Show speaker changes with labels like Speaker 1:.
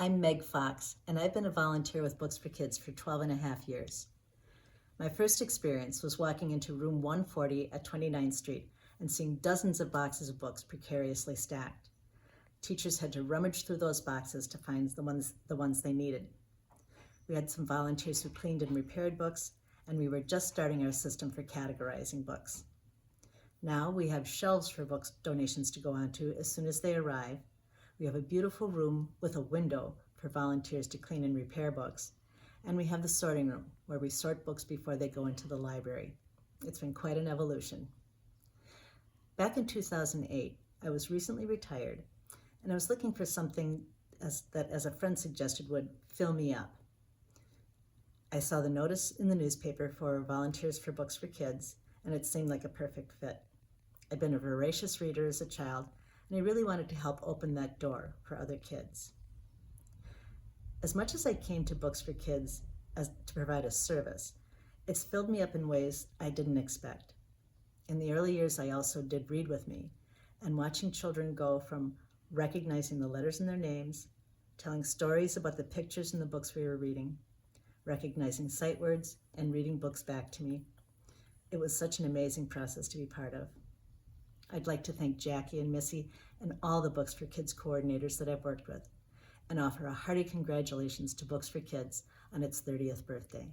Speaker 1: I'm Meg Fox, and I've been a volunteer with Books for Kids for 12 and a half years. My first experience was walking into room 140 at 29th Street and seeing dozens of boxes of books precariously stacked. Teachers had to rummage through those boxes to find the ones they needed. We had some volunteers who cleaned and repaired books, and we were just starting our system for categorizing books. Now we have shelves for books donations to go onto as soon as they arrive. We have a beautiful room with a window for volunteers to clean and repair books. And we have the sorting room where we sort books before they go into the library. It's been quite an evolution. Back in 2008, I was recently retired, and I was looking for something that, as a friend suggested, would fill me up. I saw the notice in the newspaper for Volunteers for Books for Kids, and it seemed like a perfect fit. I'd been a voracious reader as a child, and I really wanted to help open that door for other kids. As much as I came to Books for Kids to provide a service, it's filled me up in ways I didn't expect. In the early years, I also did Read With Me, and watching children go from recognizing the letters in their names, telling stories about the pictures in the books we were reading, recognizing sight words, and reading books back to me. It was such an amazing process to be part of. I'd like to thank Jackie and Missy and all the Books for Kids coordinators that I've worked with, and offer a hearty congratulations to Books for Kids on its 30th birthday.